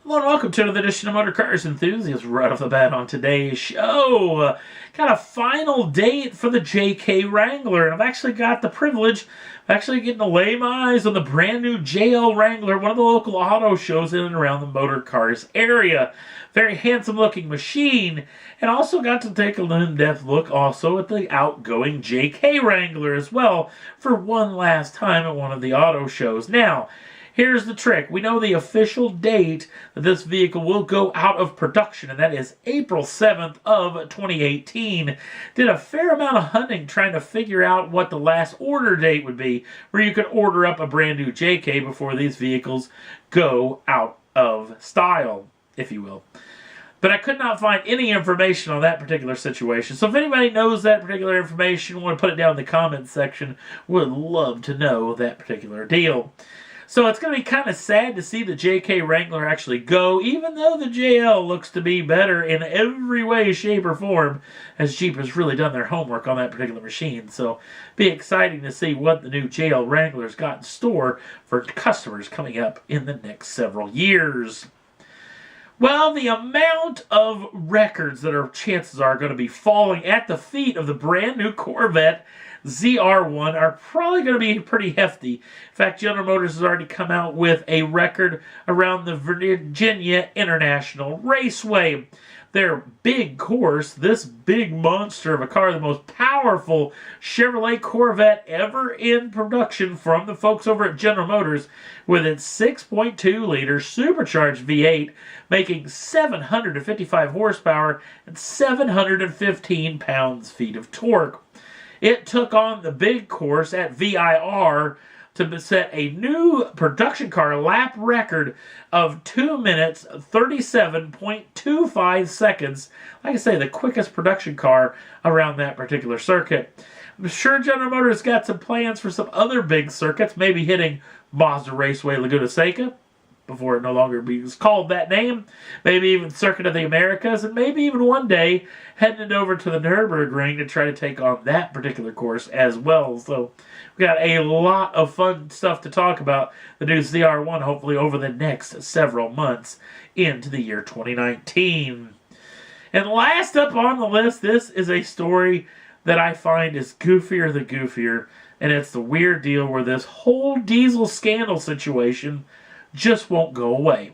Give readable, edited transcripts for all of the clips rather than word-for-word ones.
Hello and welcome to another edition of Motor Cars Enthusiasts. Right off the bat on today's show, got a final date for the JK Wrangler, and I've actually got the privilege of actually getting to lay my eyes on the brand new JL Wrangler, one of the local auto shows in and around the Motor Cars area. Very handsome looking machine, and also got to take an in-depth look also at the outgoing JK Wrangler as well for one last time at one of the auto shows. Now, here's the trick. We know the official date that this vehicle will go out of production, and that is April 7th of 2018. Did a fair amount of hunting trying to figure out what the last order date would be, where you could order up a brand new JK before these vehicles go out of style, if you will. But I could not find any information on that particular situation. So if anybody knows that particular information, want to put it down in the comments section, would love to know that particular deal. So it's going to be kind of sad to see the JK Wrangler actually go, even though the JL looks to be better in every way, shape, or form, as Jeep has really done their homework on that particular machine. So be exciting to see what the new JL Wrangler's got in store for customers coming up in the next several years. Well, the amount of records that chances are going to be falling at the feet of the brand new Corvette ZR1 are probably going to be pretty hefty. In fact, General Motors has already come out with a record around the Virginia International Raceway. Their big course, this big monster of a car, the most powerful Chevrolet Corvette ever in production from the folks over at General Motors, with its 6.2-liter supercharged V8, making 755 horsepower and 715 pounds-feet of torque. It took on the big course at VIR to set a new production car lap record of 2 minutes 37.25 seconds. Like I say, the quickest production car around that particular circuit. I'm sure General Motors got some plans for some other big circuits, maybe hitting Mazda Raceway Laguna Seca, before it no longer was called that name, maybe even Circuit of the Americas, and maybe even one day heading it over to the Nürburgring to try to take on that particular course as well. So we got a lot of fun stuff to talk about the new ZR1, hopefully over the next several months into the year 2019. And last up on the list, this is a story that I find is goofier than goofier, and it's the weird deal where this whole diesel scandal situation just won't go away.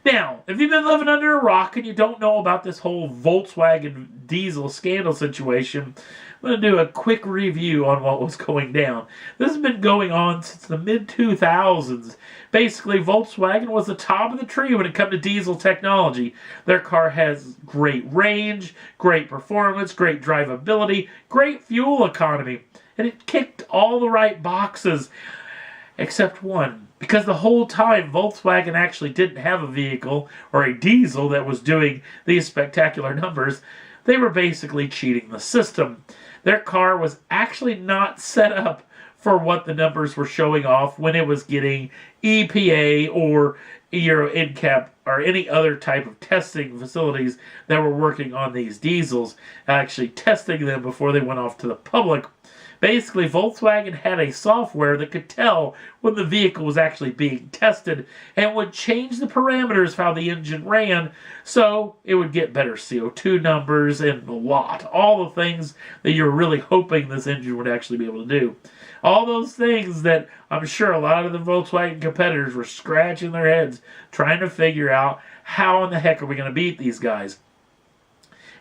Now, if you've been living under a rock and you don't know about this whole Volkswagen diesel scandal situation, I'm going to do a quick review on what was going down. This has been going on since the mid-2000s. Basically, Volkswagen was the top of the tree when it comes to diesel technology. Their car has great range, great performance, great drivability, great fuel economy, and it kicked all the right boxes except one. Because the whole time, Volkswagen actually didn't have a vehicle or a diesel that was doing these spectacular numbers. They were basically cheating the system. Their car was actually not set up for what the numbers were showing off when it was getting EPA or Euro NCAP or any other type of testing facilities that were working on these diesels, actually testing them before they went off to the public. Basically, Volkswagen had a software that could tell when the vehicle was actually being tested and would change the parameters of how the engine ran so it would get better CO2 numbers and all the things that you're really hoping this engine would actually be able to do. All those things that I'm sure a lot of the Volkswagen competitors were scratching their heads trying to figure out how in the heck are we going to beat these guys.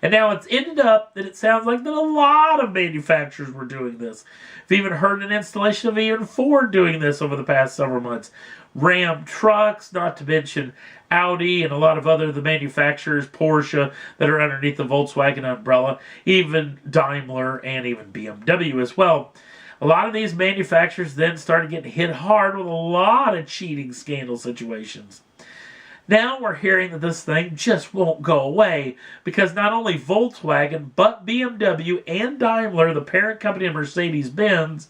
And now it's ended up that it sounds like that a lot of manufacturers were doing this. I've even heard an installation of even Ford doing this over the past several months. Ram trucks, not to mention Audi and a lot of other the manufacturers, Porsche, that are underneath the Volkswagen umbrella, even Daimler and even BMW as well. A lot of these manufacturers then started getting hit hard with a lot of cheating scandal situations. Now we're hearing that this thing just won't go away because not only Volkswagen, but BMW and Daimler, the parent company of Mercedes-Benz,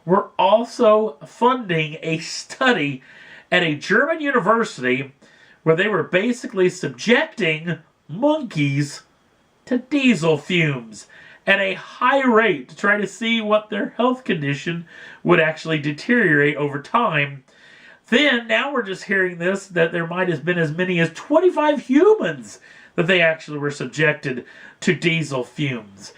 were also funding a study at a German university where they were basically subjecting monkeys to diesel fumes at a high rate to try to see what their health condition would actually deteriorate over time. Then, now we're just hearing this, that there might have been as many as 25 humans that they actually were subjected to diesel fumes.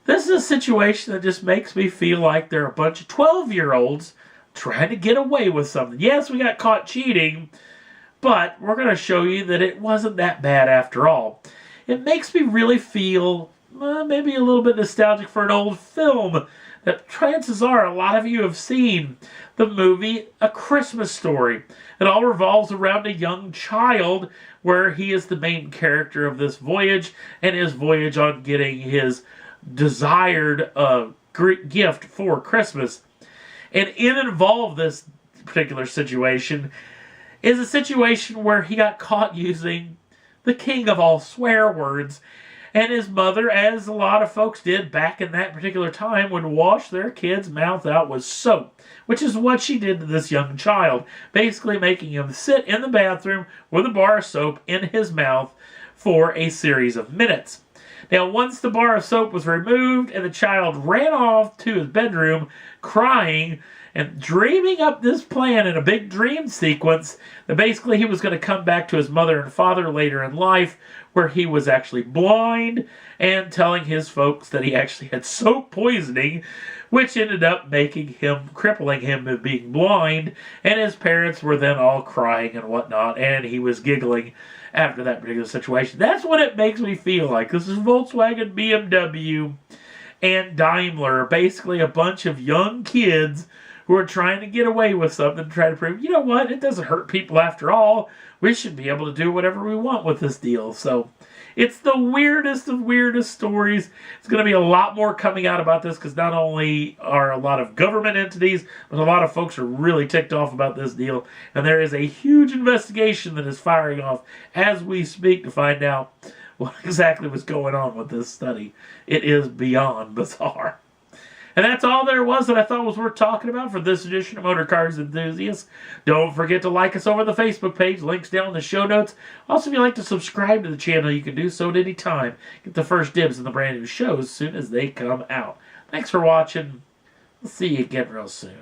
This is a situation that just makes me feel like they're a bunch of 12-year-olds trying to get away with something. Yes, we got caught cheating, but we're going to show you that it wasn't that bad after all. It makes me really feel maybe a little bit nostalgic for an old film that chances are a lot of you have seen, the movie A Christmas Story. It all revolves around a young child where he is the main character of this voyage and his voyage on getting his desired gift for Christmas. And involved this particular situation is a situation where he got caught using the king of all swear words, and his mother, as a lot of folks did back in that particular time, would wash their kid's mouth out with soap, which is what she did to this young child, basically making him sit in the bathroom with a bar of soap in his mouth for a series of minutes. Now, once the bar of soap was removed and the child ran off to his bedroom crying and dreaming up this plan in a big dream sequence that basically he was going to come back to his mother and father later in life, where he was actually blind and telling his folks that he actually had soap poisoning, which ended up crippling him of being blind, and his parents were then all crying and whatnot, and he was giggling after that particular situation. That's what it makes me feel like. This is Volkswagen, BMW, and Daimler, basically a bunch of young kids who are trying to get away with something, to try to prove, you know what, it doesn't hurt people after all. We should be able to do whatever we want with this deal. So it's the weirdest of weirdest stories. It's going to be a lot more coming out about this, because not only are a lot of government entities, but a lot of folks are really ticked off about this deal. And there is a huge investigation that is firing off as we speak to find out what exactly was going on with this study. It is beyond bizarre. And that's all there was that I thought was worth talking about for this edition of Motor Cars Enthusiasts. Don't forget to like us over the Facebook page. Links down in the show notes. Also, if you'd like to subscribe to the channel, you can do so at any time. Get the first dibs on the brand new shows as soon as they come out. Thanks for watching. We'll see you again real soon.